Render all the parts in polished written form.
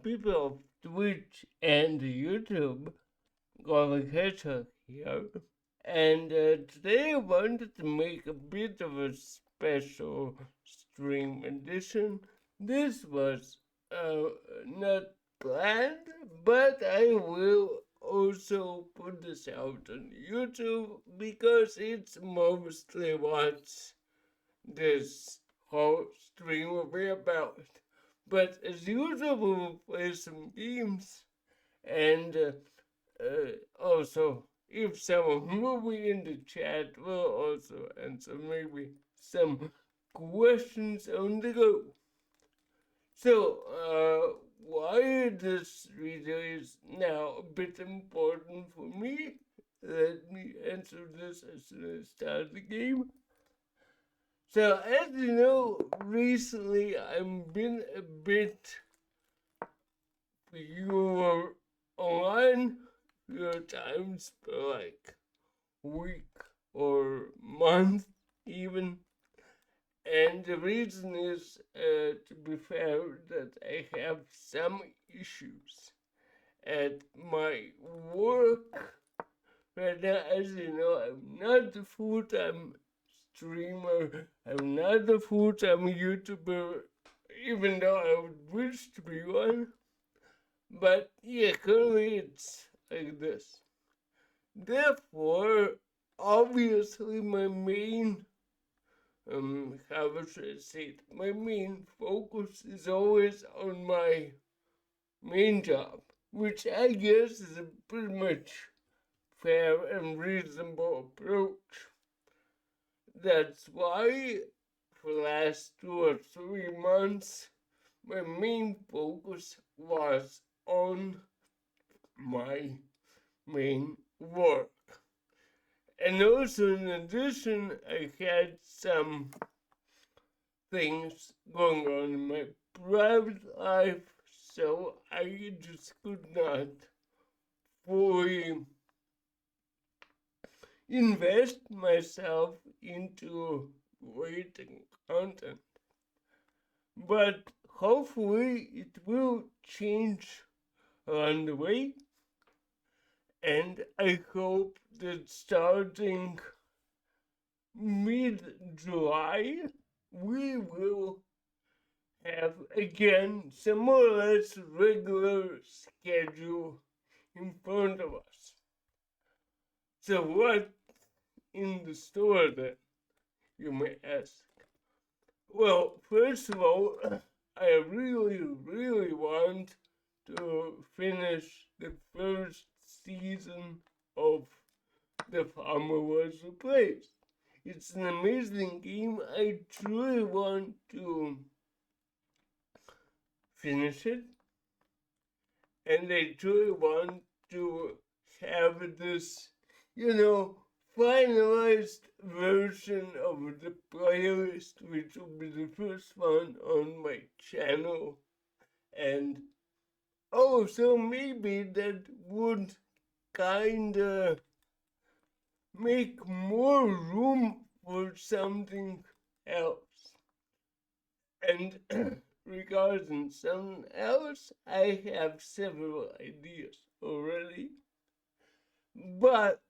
people of Twitch and YouTube, Golden Hedgehog here. And today I wanted to make a bit of a special stream edition. This was not planned, but I will also put this out on YouTube because it's mostly what this whole stream will be about. But as usual, we will play some games and also, if someone will be in the chat, we'll also answer maybe some questions on the go. So, why this video is now a bit important for me, let me answer this as soon as I start the game. So, as you know, recently I've been a bit fewer online, fewer times per like week or month even. And the reason is, to be fair, that I have some issues at my work. Right now, as you know, I'm not a full-time streamer. I'm not a full-time YouTuber, even though I would wish to be one. But yeah, currently it's like this. Therefore, obviously my main how should I say it? My main focus is always on my main job, which I guess is a pretty much fair and reasonable approach. That's why for the last 2 or 3 months, my main focus was on my main work. And also, in addition, I had some things going on in my private life, so I just could not fully invest myself into creating content. But hopefully, it will change along the way. And I hope that starting mid-July, we will have again some more or less regular schedule in front of us. So what in the store then, you may ask? Well, first of all, I really want to finish the first season of The Farmer Was Replaced. It's an amazing game. I truly want to finish it, and I truly want to have this, finalized version of the playlist, which will be the first one on my channel. And so maybe that would kinda make more room for something else. And regarding something else, I have several ideas already. But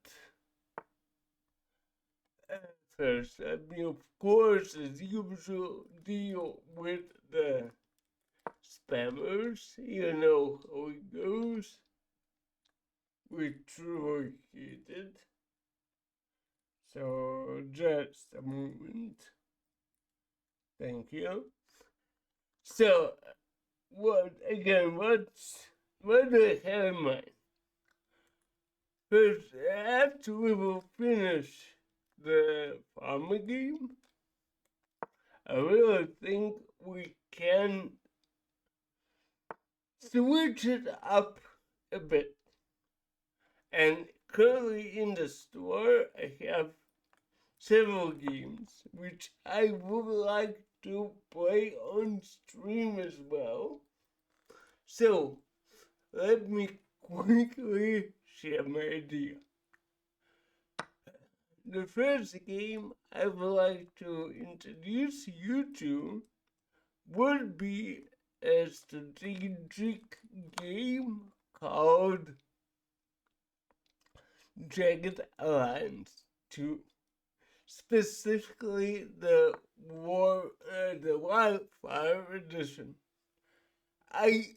first, let me, of course, as usual, deal with the spammers. You know how it goes. We truly hate it. So, just a moment. Thank you. So, what do I have in mind? First, after we will finish the farmer game, I really think we can switch it up a bit. And currently in the store, I have several games which I would like to play on stream as well. So, let me quickly share my idea. The first game I would like to introduce you to would be a strategic game called Jagged Alliance 2, specifically the Wildfire Edition. I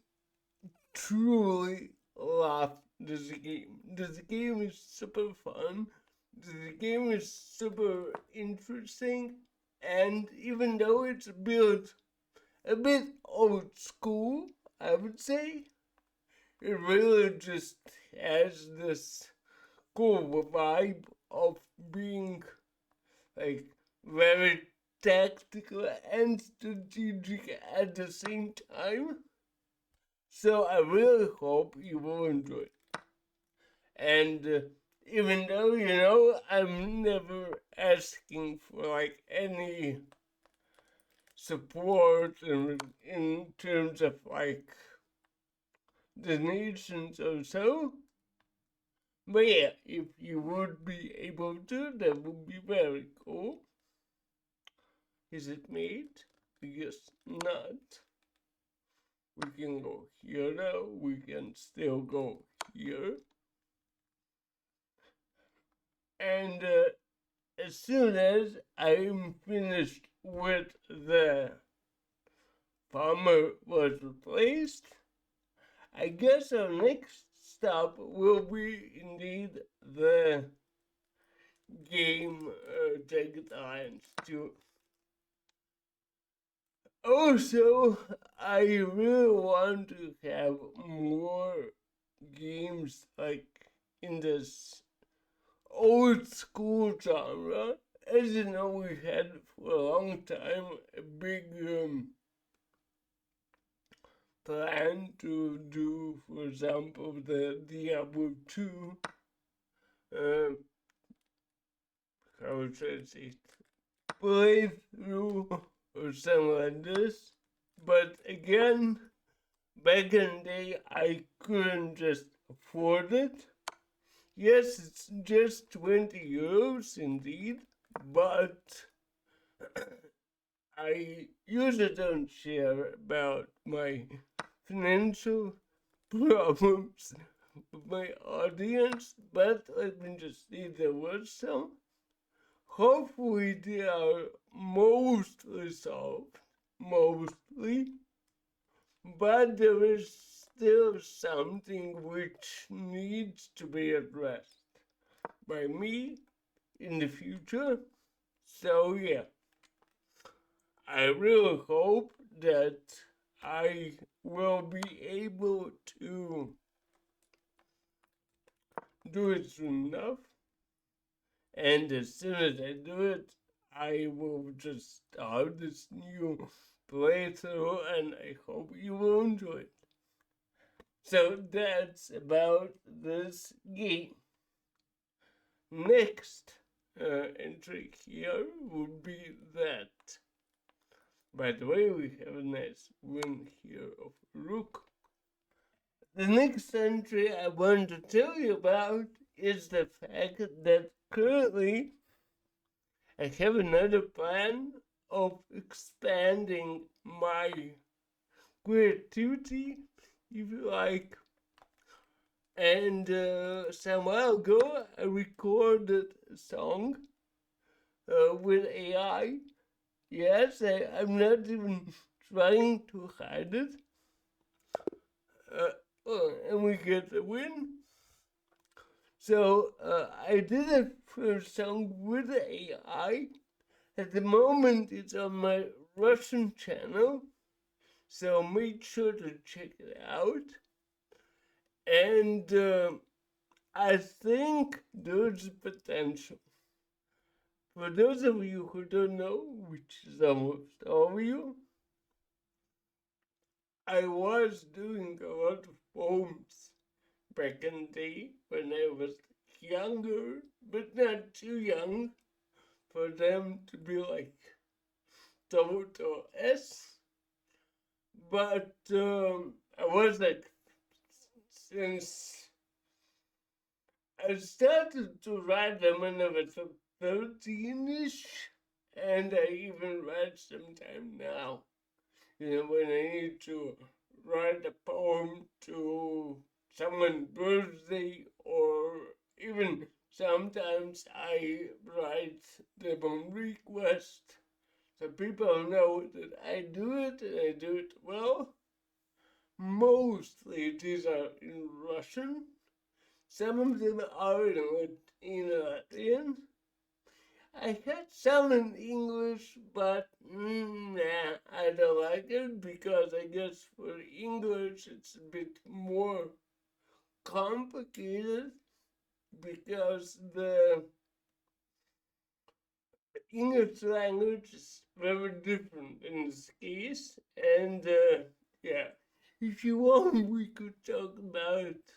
truly love this game. This game is super fun. This game is super interesting, and even though it's built a bit old school, I would say, it really just has this cool vibe of being like very tactical and strategic at the same time. So I really hope you will enjoy it. And even though, I'm never asking for like any support in terms of like donations or so. But yeah, if you would be able to, that would be very cool. Is it made? I guess not. We can go here now. We can still go here. And as soon as I'm finished with the farmer was replaced, I guess our next stop will be indeed the game Jagged Alliance 2. Also, I really want to have more games like in this old school genre. As you know, we had for a long time a big plan to do, for example, the Diablo 2, how should I say, playthrough or something like this. But again, back in the day, I couldn't just afford it. Yes, it's just 20 euros indeed, but I usually don't share about my financial problems with my audience, but let me just say there was some. Hopefully they are mostly solved, mostly, but there is still something which needs to be addressed by me in the future. So yeah, I really hope that I will be able to do it soon enough. And as soon as I do it, I will just start this new playthrough and I hope you will enjoy it. So that's about this game. Next entry here would be that. By the way, we have a nice win here of Rook. The next entry I want to tell you about is the fact that currently I have another plan of expanding my creativity, if you like. And some while ago, I recorded a song with AI. Yes, I'm not even trying to hide it. And we get a win. So I did a first song with AI. At the moment, it's on my Russian channel, so make sure to check it out. And I think there's potential. For those of you who don't know, which is almost all of you, I was doing a lot of poems back in the day when I was younger, but not too young for them to be like total S. But I was like, since I started to write them when I was 13-ish, and I even write sometime now. when I need to write a poem to someone's birthday, or even sometimes I write them on request, so people know that I do it and I do it well. Mostly these are in Russian. Some of them are in Latvian. I had some in English, but nah, I don't like it because I guess for English it's a bit more complicated because the English language is very different in this case. And yeah, if you want, we could talk about it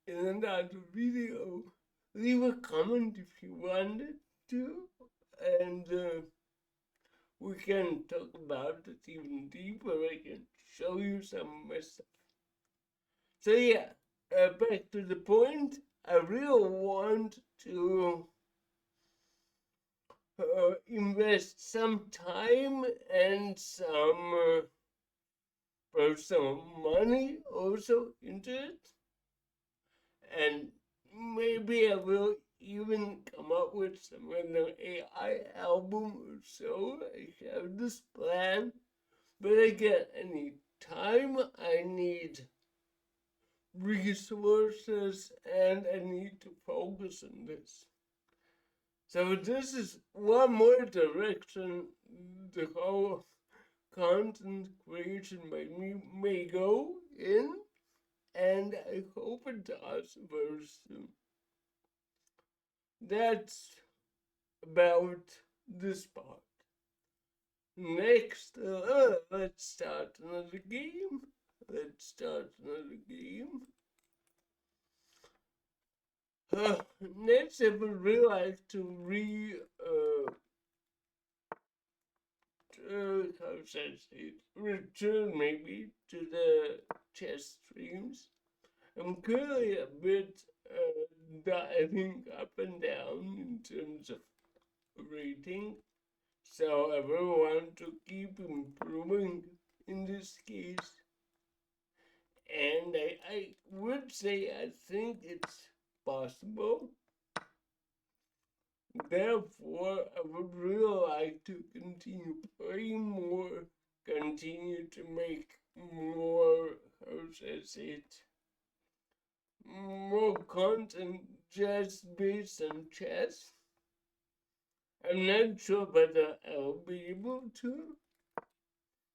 in another video. Leave a comment if you wanted to, and we can talk about it even deeper. I can show you some of my stuff. So yeah, back to the point. I really want to invest some time and some personal money also into it, and maybe I will even come up with some kind of AI album or so. I have this plan, but again, I need time, I need resources, and I need to focus on this. So this is one more direction the whole content creation by me may go in, and I hope it does very soon. That's about this part. Next, let's start another game. Let's start another game. Next, I would really like to how should I say it? Return maybe to the chess streams. I'm currently a bit diving up and down in terms of rating, so I really want to keep improving in this case. And I would say I think it's possible. Therefore, I would really like to continue playing more, continue to make more, how should I say it, more content just based on chess. I'm not sure whether I'll be able to,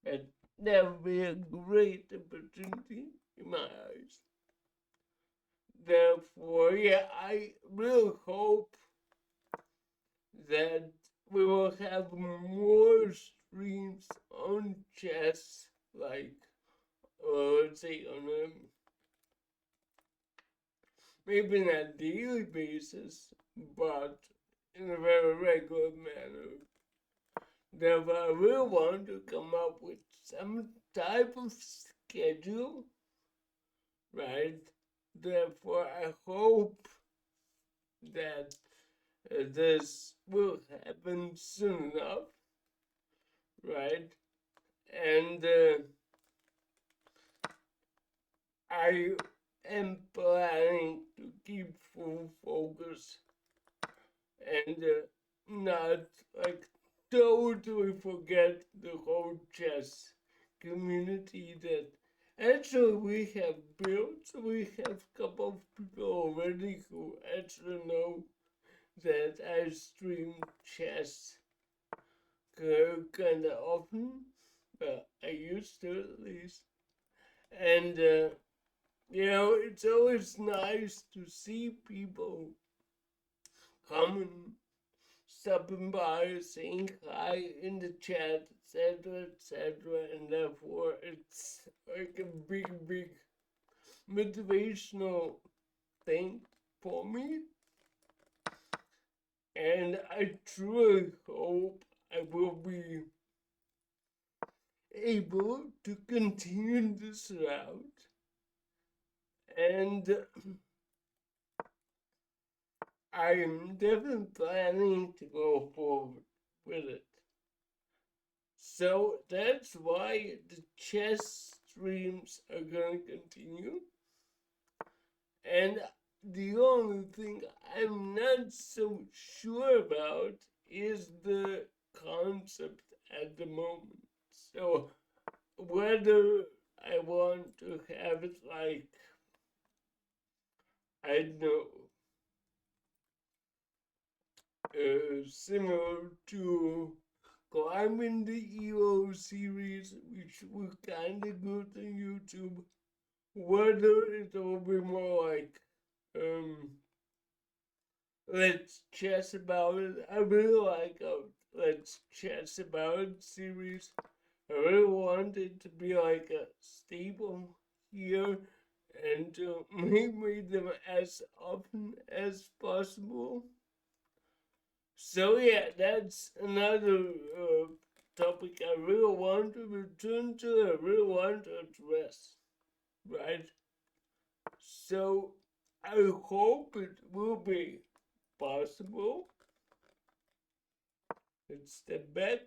but that would be a great opportunity in my eyes. Therefore, yeah, I really hope that we will have more streams on chess, like, let's say on a maybe not a daily basis, but in a very regular manner. Therefore, I really want to come up with some type of schedule, right? Therefore, I hope that this will happen soon enough, right? And I am planning to keep full focus and not like totally forget the whole chess community that actually we have built. We have a couple of people already who actually know that I stream chess kind of often. I used to at least. And, it's always nice to see people coming, stopping by, saying hi in the chat, etc., etc. And therefore, it's like a big motivational thing for me. And I truly hope I will be able to continue this route. And I'm definitely planning to go forward with it. So that's why the chess streams are gonna continue. And the only thing I'm not so sure about is the concept at the moment. So whether I want to have it like, I don't know, similar to climbing the EO series, which was kind of good on YouTube, whether it will be more like, let's chat about it. I really like Let's Chat About It series. I really want it to be like a staple here and to make them as often as possible. So yeah, that's another topic I really want to return to. I really want to address, right? So I hope it will be possible. Let's step back.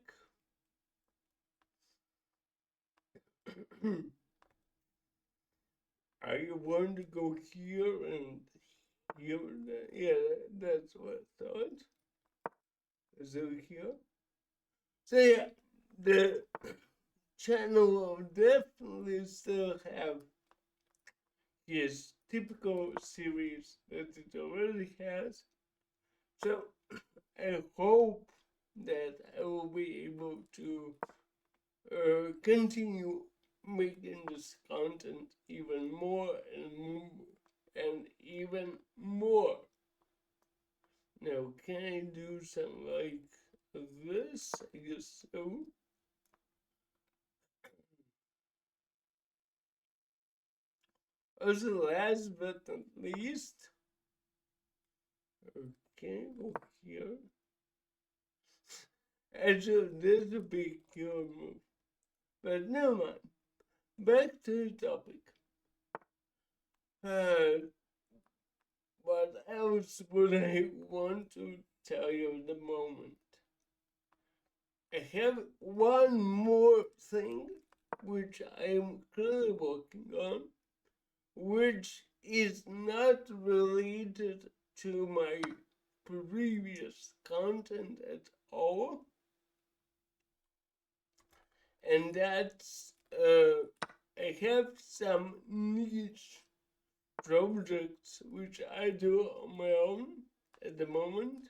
Are you going to go here and here? Yeah, that's what I thought. Is it here? So yeah, the channel will definitely still have his typical series that it already has. So I hope that I will be able to continue making this content even more and even more. Now, can I do something like this? I guess so. Also, last but not least, okay, go here. Actually, this is a big killer move. But never mind. Back to the topic. What else would I want to tell you at the moment? I have one more thing which I'm currently working on, which is not related to my previous content at all. And that's, I have some niche projects which I do on my own at the moment,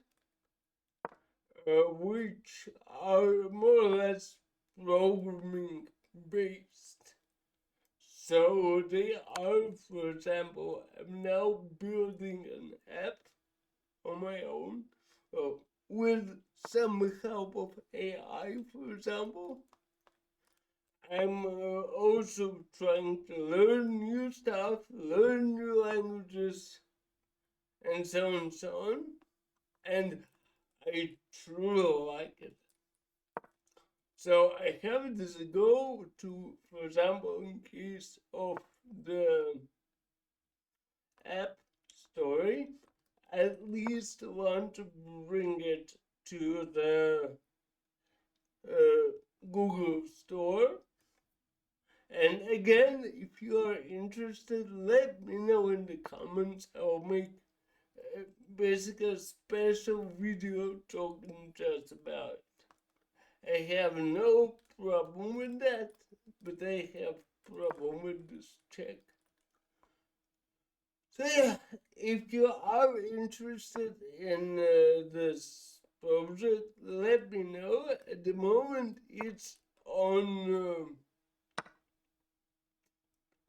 which are more or less programming based. So they are, for example, I'm now building an app on my own with some help of AI, for example. I'm also trying to learn new stuff, learn new languages, and so on and so on. And I truly like it. So I have this goal to, for example, in case of the app story, at least want to bring it to the Google Store. And again, if you are interested, let me know in the comments. I'll make basically a special video talking just about it. I have no problem with that, but I have problem with this check. So yeah, if you are interested in this project, let me know. At the moment, it's on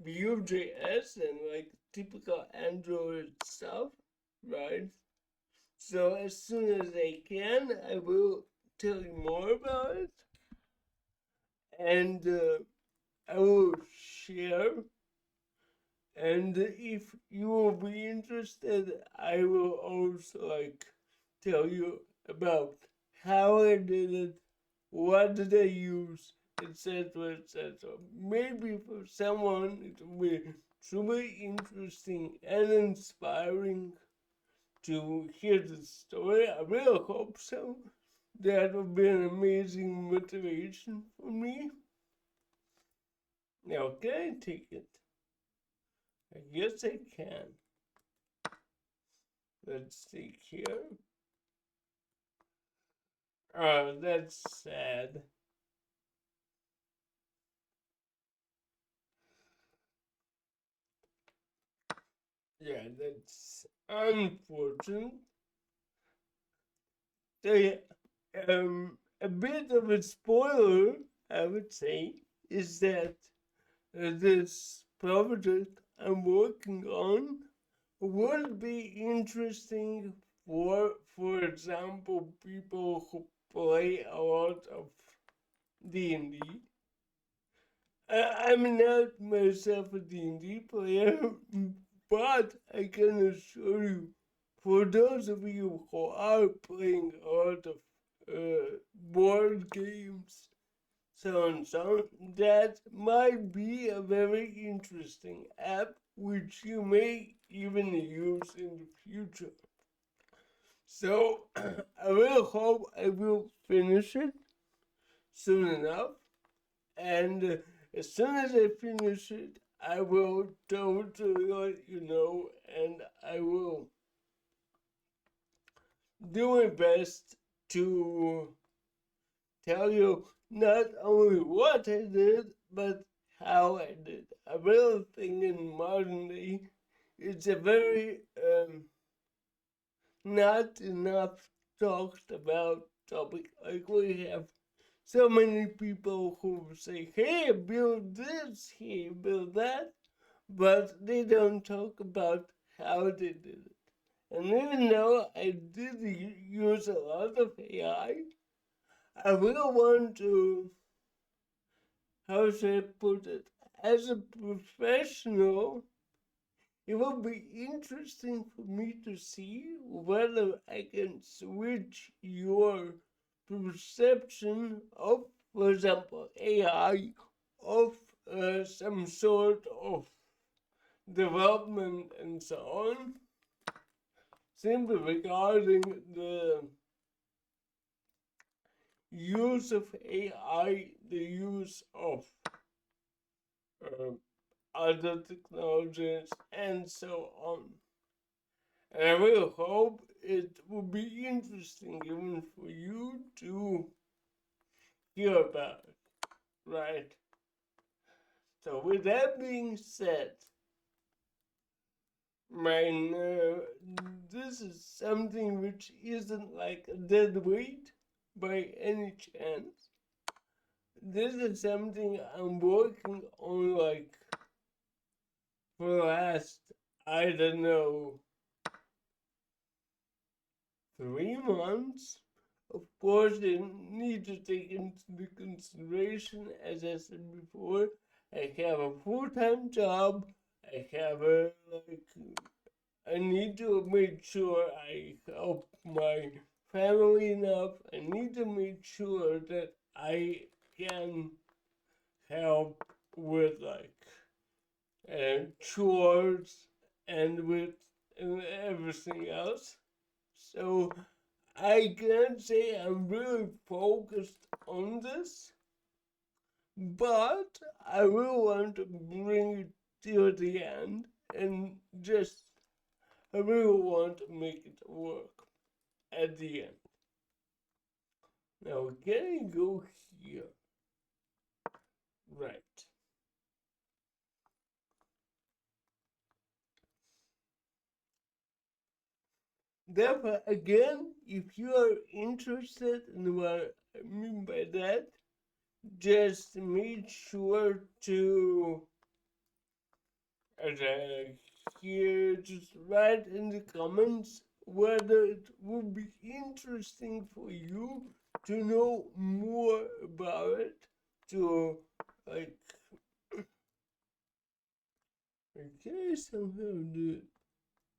Vue.js and like typical Android stuff, right? So as soon as I can, I will tell you more about it, and I will share. And if you will be interested, I will also like tell you about how I did it, what did I use, etc., etc. Maybe for someone it will be truly interesting and inspiring to hear the story. I really hope so. that would be an amazing motivation for me. Now, can I take it? I guess I can. Let's see here. Oh, that's sad. Yeah, that's unfortunate. So yeah, a bit of a spoiler, I would say, is that this project I'm working on would be interesting for example, people who play a lot of D&D. I'm not myself a D&D player, but I can assure you, for those of you who are playing a lot of board games, so and so, that might be a very interesting app which you may even use in the future. So I will hope I will finish it soon enough, and as soon as I finish it, I will totally let you know, and I will do my best to tell you not only what I did, but how I did. I really think in modern day, it's a very not enough talked about topic. Like we have so many people who say, hey, build this, hey, build that, but they don't talk about how they did it. And even though I did use a lot of I will want to, how should I put it, as a professional, it will be interesting for me to see whether I can switch your perception of, for example, AI, of some sort of development and so on, simply regarding the use of AI, the use of uh, other technologies, and so on. And I really hope it will be interesting even for you to hear about it, right? So, with that being said, mine, this is something which isn't like a dead weight by any chance. This is something I'm working on like for the last, I don't know, 3 months. Of course, they need to take into the consideration, as I said before, I have a full-time job. I have a like. I need to make sure I help my family enough. I need to make sure that I can help with like chores and with everything else. So I can't say I'm really focused on this, but I will want to bring it to the end and just I really want to make it work at the end. Now can I go here? Right. Therefore, again, if you are interested in what I mean by that, just make sure to here just write in the comments whether it would be interesting for you to know more about it, to like okay somehow do it.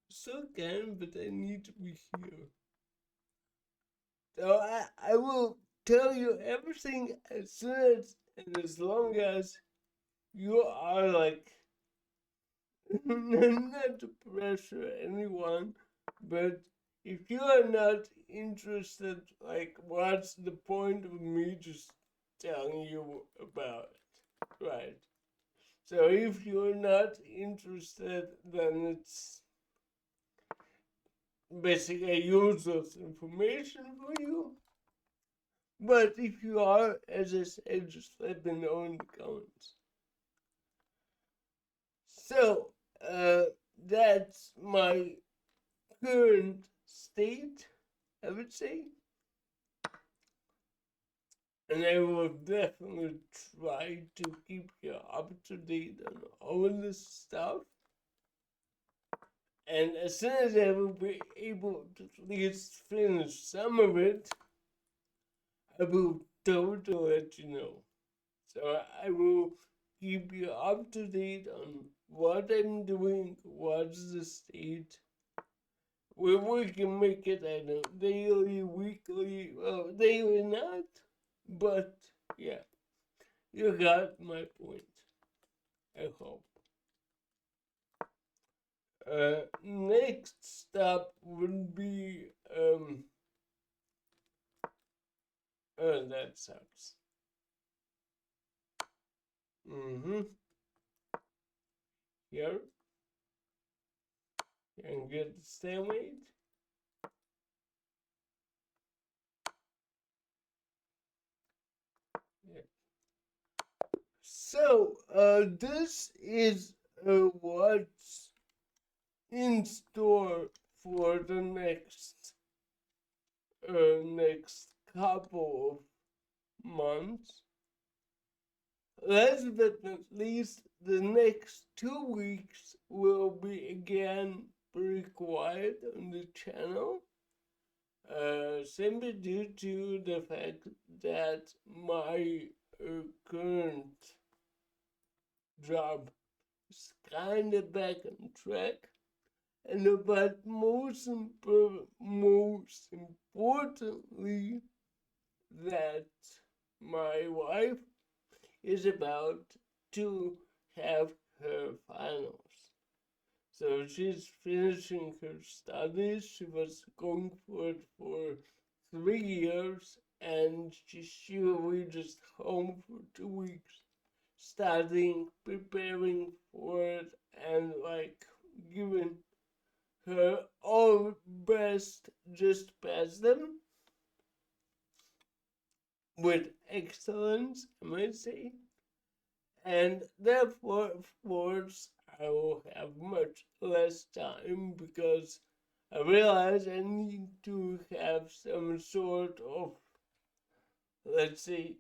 So can, but I need to be here. So I will tell you everything as soon as and as long as you are like not to pressure anyone, but if you are not interested, like, what's the point of me just telling you about it, right? So if you're not interested, then it's basically useless information for you. But if you are, as I said, just let me know in the comments. So, that's my current state, I would say. And I will definitely try to keep you up to date on all of this stuff. And as soon as I will be able to at least finish some of it, I will totally let you know. So I will keep you up to date on what I'm doing, what's the state. We can make it, I know, daily, weekly, well, daily not, but yeah, you got my point, I hope. Next step would be, oh, that sucks. Here, and get the stalemate. Yeah. So, this is what's in store for the next couple of months. Last but not least, the next 2 weeks will be again pretty quiet on the channel. Simply due to the fact that my current job is kind of back on track, and but most importantly, that my wife is about to have her finals. So she's finishing her studies. She was going for it for 3 years, and she will be just home for 2 weeks, studying, preparing for it, and like giving her all best just pass them with excellence, I might say. And therefore, of course, I will have much less time because I realize I need to have some sort of, let's say,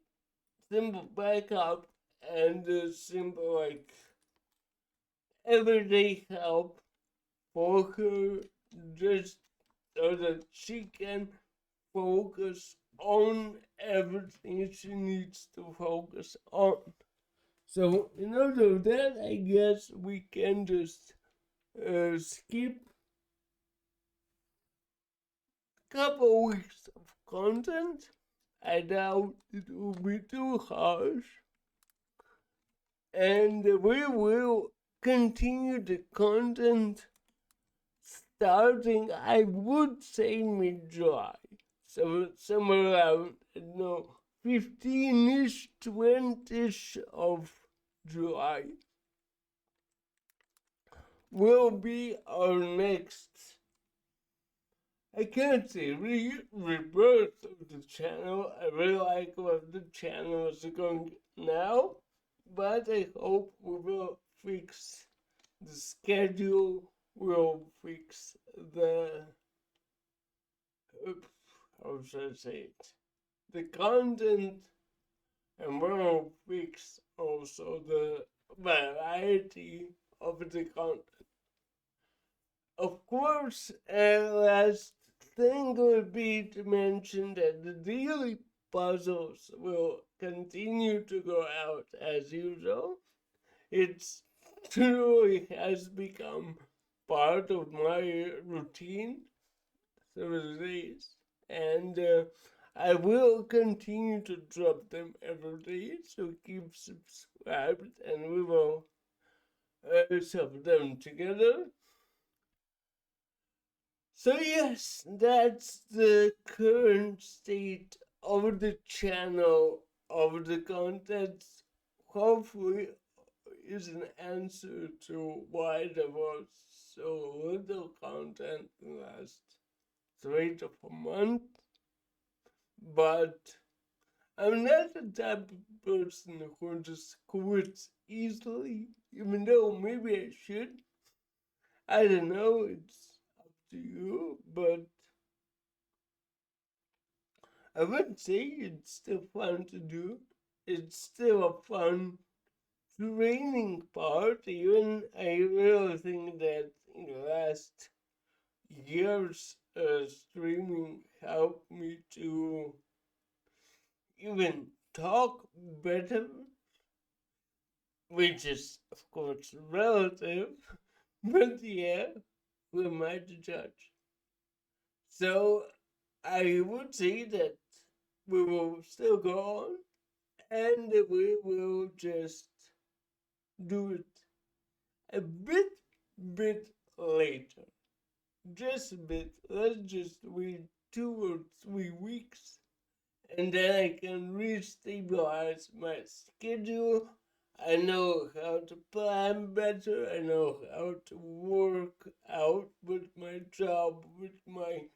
simple backup and simple, like, everyday help for her, just so that she can focus on everything she needs to focus on. So, in order of that, I guess we can just skip a couple weeks of content. I doubt it will be too harsh. And we will continue the content starting, I would say, mid-July. So somewhere around, 15-ish, 20-ish of July will be our next, I can't say rebirth of the channel. I really like what the channel is going now, but I hope we will fix the schedule, we'll fix the, how should I say it, the content, and we'll fix also the variety of the content. Of course, last thing would be to mention that the daily puzzles will continue to go out as usual. It's truly has become part of my routine through days, and I will continue to drop them every day, so keep subscribed and we will solve them together. So yes, that's the current state of the channel, of the content. Hopefully is an answer to why there was so little content in the last 3 to 4 months. But I'm not the type of person who just quits easily, even though maybe I should. I don't know, it's up to you, but I would say it's still fun to do. It's still a fun training part. Even I really think that in the last years, streaming helped me to even talk better, which is of course relative, but yeah, who am I to judge? So I would say that we will still go on and we will just do it a bit later. Just a bit. Let's just wait 2 or 3 weeks and then I can re-stabilize my schedule. I know how to plan better. I know how to work out with my job, with my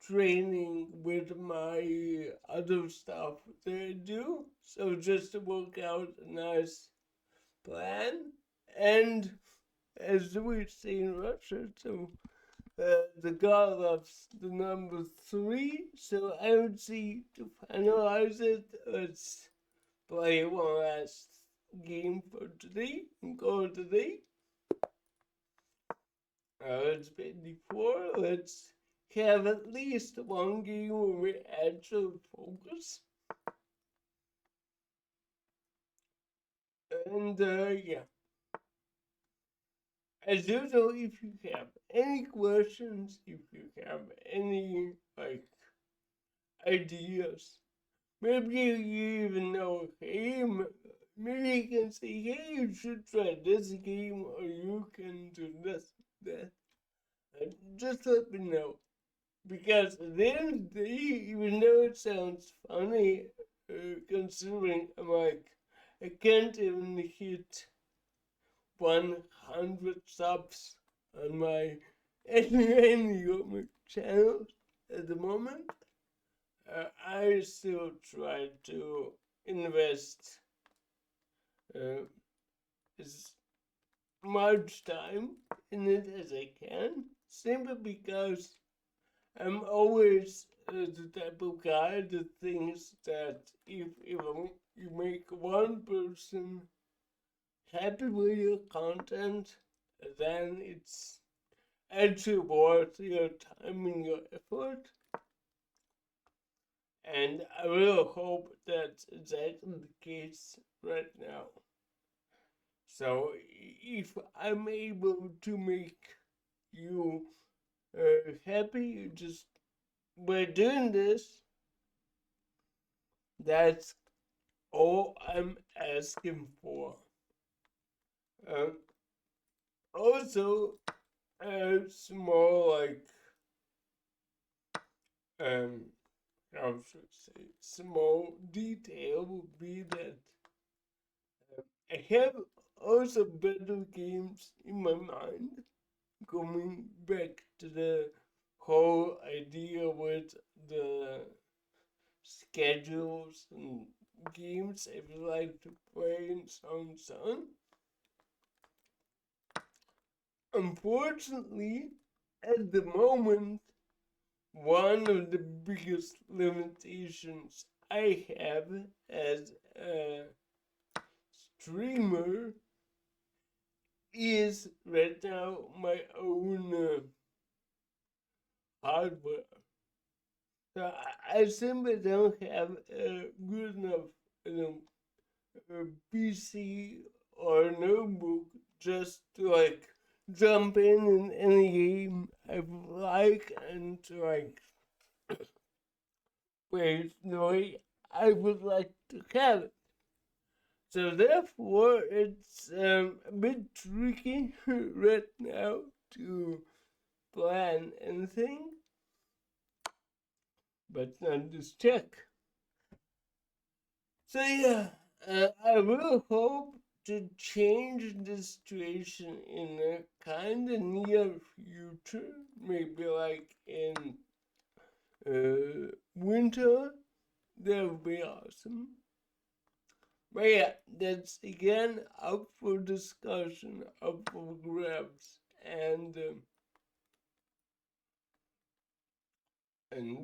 training, with my other stuff that I do. So just to work out a nice plan. And as we say in Russia, so the god of the number 3. So I would say to finalize it, let's play one last game for today and call it today. Let's play D4. Let's have at least one game where we actually focus. And yeah. As usual, if you have any questions, if you have any like ideas, maybe you even know a game. Maybe you can say, hey, you should try this game, or you can do this, that. Just let me know. Because at the end of the day, even though it sounds funny, considering I'm like, I can't even hit 100 subs on my any of my channels at the moment. I still try to invest as much time in it as I can, simply because I'm always the type of guy that thinks that if you make one person happy with your content, then it's actually worth your time and your effort. And I really hope that's exactly the case right now. So if I'm able to make you happy just by doing this, that's all I'm asking for. Um, Also, small like um, how should I say, small detail would be that I have also better games in my mind. Going back to the whole idea with the schedules and games I would like to play and so on and so on. Unfortunately, at the moment, one of the biggest limitations I have as a streamer is right now my own hardware. So I simply don't have a good enough, PC or notebook just to like jump in any game I like and to like play the way I would like to have it. So therefore, it's a bit tricky right now to plan anything, but not this check. So yeah, I will hope to change the situation in a kind of near future, maybe like in winter. That would be awesome. But yeah, that's again up for discussion, up for grabs, and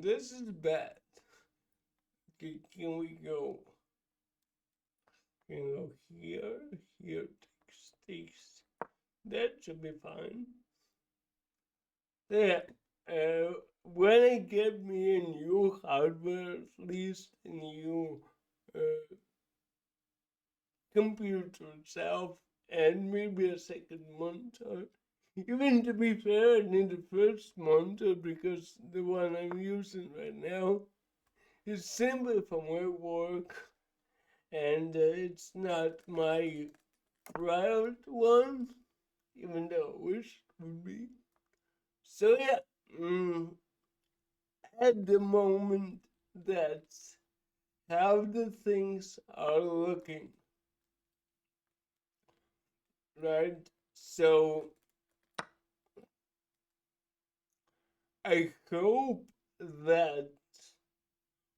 this is bad. Can we go? Can we go here? Here takes. That should be fine. Yeah. When I get me a new hardware, at least a new uh, computer itself, and maybe a second monitor. Even to be fair, I need the first monitor because the one I'm using right now is simply for my work, and it's not my private one, even though I wish it would be. So yeah, at the moment, that's how the things are looking, right? So I hope that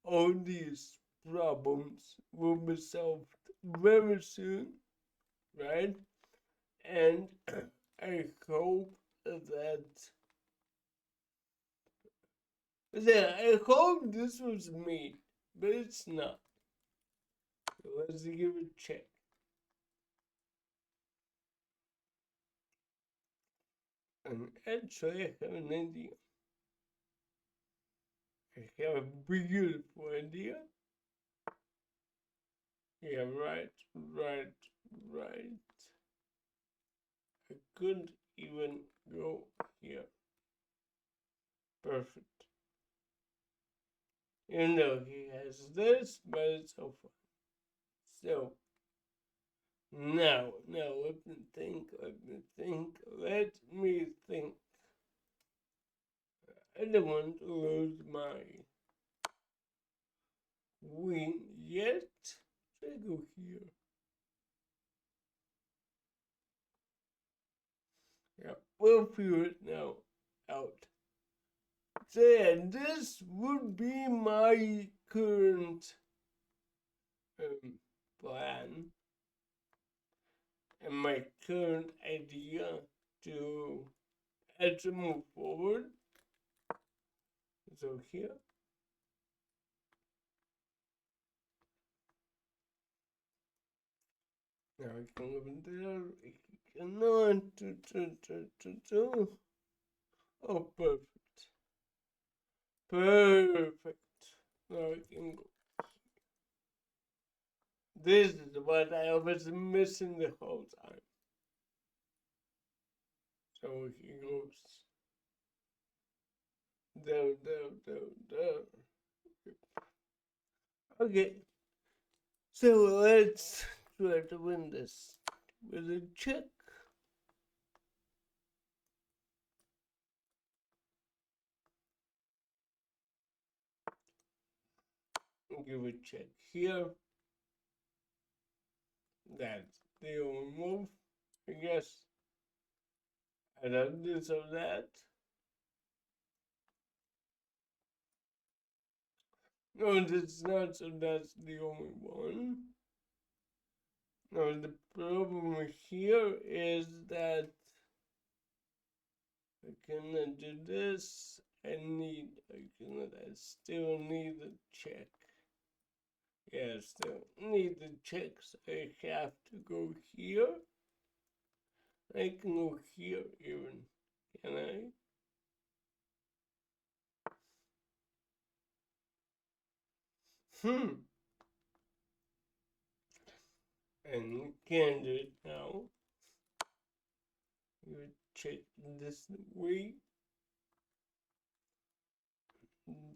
all these problems will be solved very soon, right? And I hope that, yeah, I hope this was made, but it's not. So let's give it a check. And actually, I have an idea. I have a beautiful idea. Yeah, right, right, right. I couldn't even go here. Perfect. You know, he has this, but it's so fun. So, now, let me think. Let me think. I don't want to lose my win yet. Should I go here? Yeah, we'll figure it now out. So yeah, this would be my current plan and my current idea to as to move forward. So here. Now I can go in there. I cannot. Oh, perfect. Perfect. Now I can go. This is what I was missing the whole time. So he goes there. Okay. So let's try to win this with a check. Give a check here. That's the only move, I guess. I don't do so that. No, that's not, so that's the only one. No, the problem here is that I cannot do this. I still need the check. Yeah, still need the checks. I have to go here. I can go here even. Can I? And we can do it now. You check this way.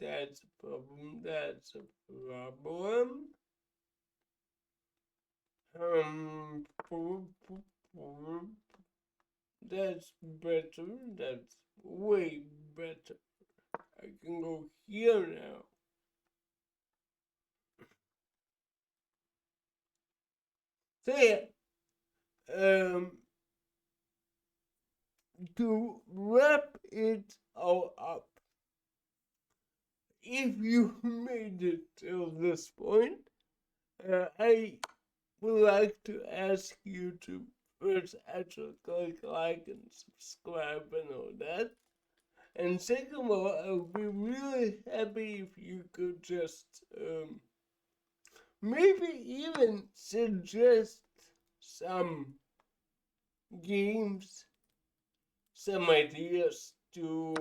That's a problem. That's a problem. That's better. That's way better. I can go here now. So yeah, to wrap it all up, if you made it till this point, I would like to ask you to first actually click like and subscribe and all that. And second of all, I would be really happy if you could just maybe even suggest some games, some ideas to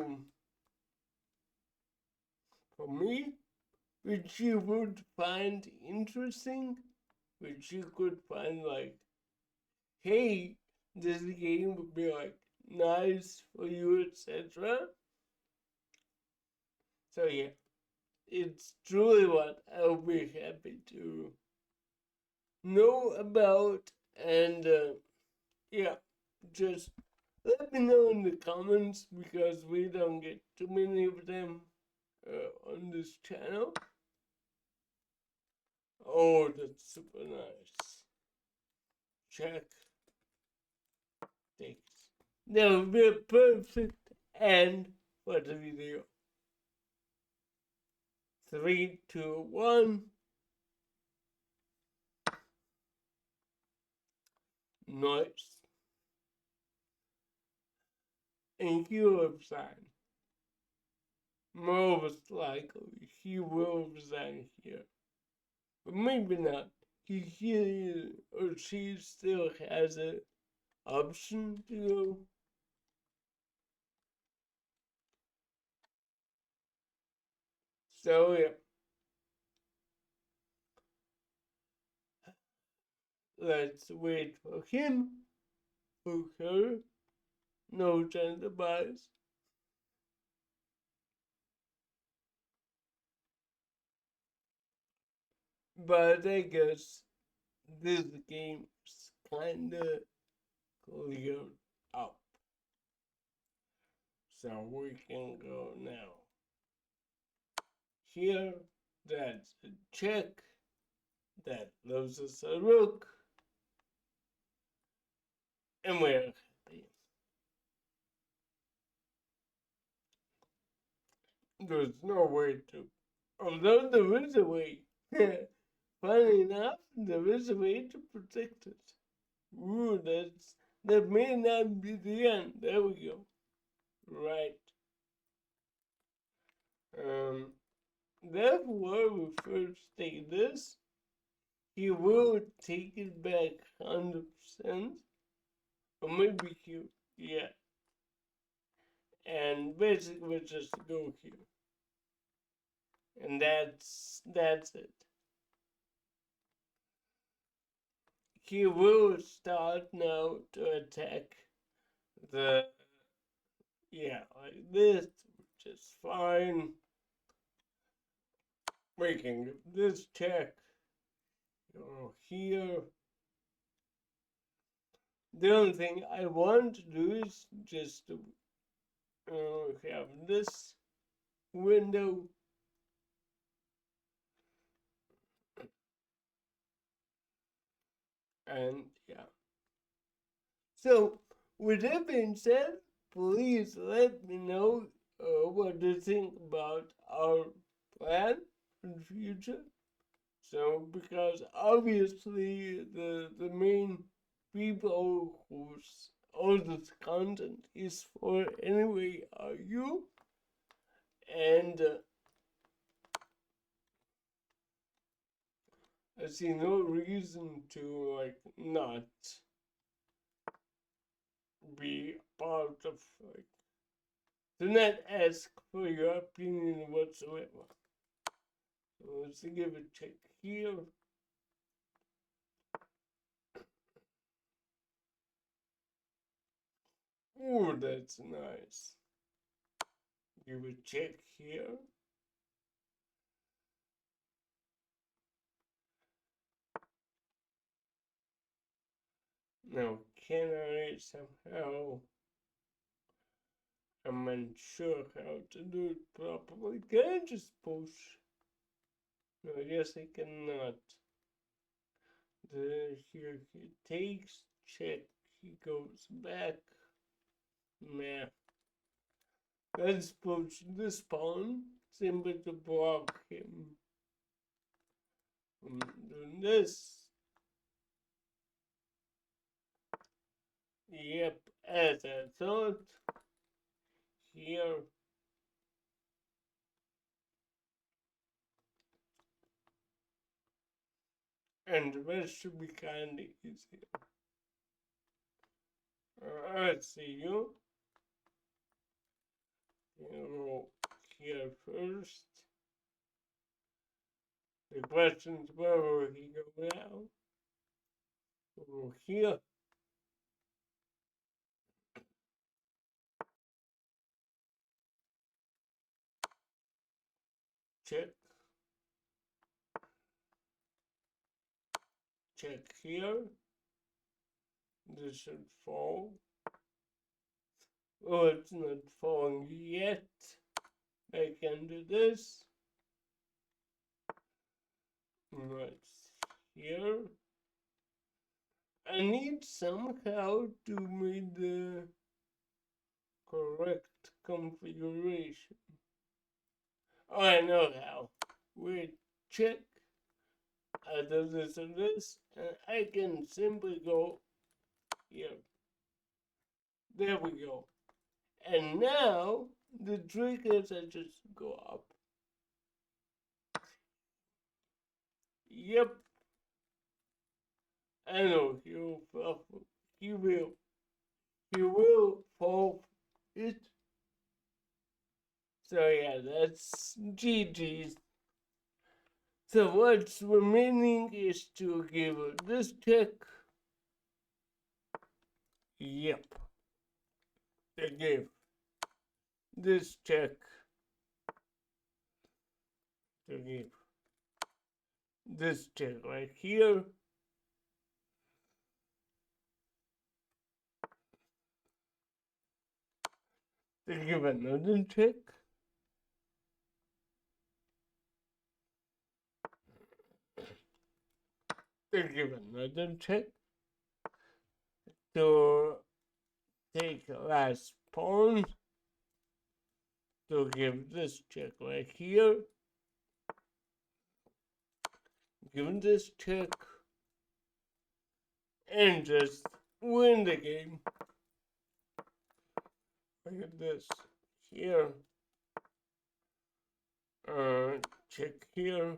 for me, which you would find interesting, which you could find like, hey, this game would be like nice for you, etc. So yeah, it's truly what I'll be happy to know about, and yeah, just let me know in the comments because we don't get too many of them on this channel. Oh, that's super nice. Check. Thanks. That would be a perfect end for the video. 3, 2, 1. Nice. And he will resign. Most likely, he will resign here. But maybe not. He or she still has an option to go. So yeah, let's wait for him, for her. No gender bias. But I guess this game's kinda cleared up. So we can go now. Here, that's a check. That loses a rook. And we're happy. There's no way to. Although there is a way. Funny enough, there is a way to protect it. Ooh, that may not be the end. There we go. Right. Therefore, we first take this. He will take it back 100%. Or maybe he, yeah. And basically we just go here. And that's it. He will start now to attack the, yeah, like this, which is fine. We can give this check. Go here. The only thing I want to do is just to have this window. And yeah. So, with that being said, please let me know what you think about our plan for the future. So, because obviously the main people whose all this content is for anyway are you, and I see no reason to like not be part of like to not ask for your opinion whatsoever. So let's give a check here. Oh, that's nice. Give a check here. Now, can I somehow I'm unsure how to do it properly. Can I just push? No, I guess I cannot. Here he takes, check, he goes back. Meh. Let's push this pawn, simply to block him. I'm doing this. Yep, as I thought. Here. And the rest should be kinda easy. Let's see you. Go here first. The question's where will he go now? Go here. Check. Check here. This should fall. Oh, it's not falling yet. I can do this. Right here. I need somehow to make the correct configuration. Oh, I know how. We check. I do this and this, and I can simply go here. There we go. And now the trick is I just go up. Yep. I know he will fall. He will. He will fall it. So yeah, that's GG's. So what's remaining is to give this check. Yep. To give this check. To give this check right here. To give another check. To give another check. To take last pawn. To give this check right here. Give this check. And just win the game. Look at this. Here. Check here.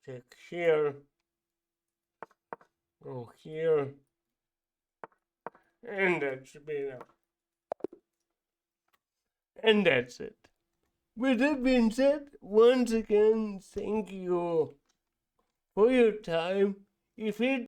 Check here. Go here. And that should be enough. And that's it. With that being said, once again, thank you for your time. If it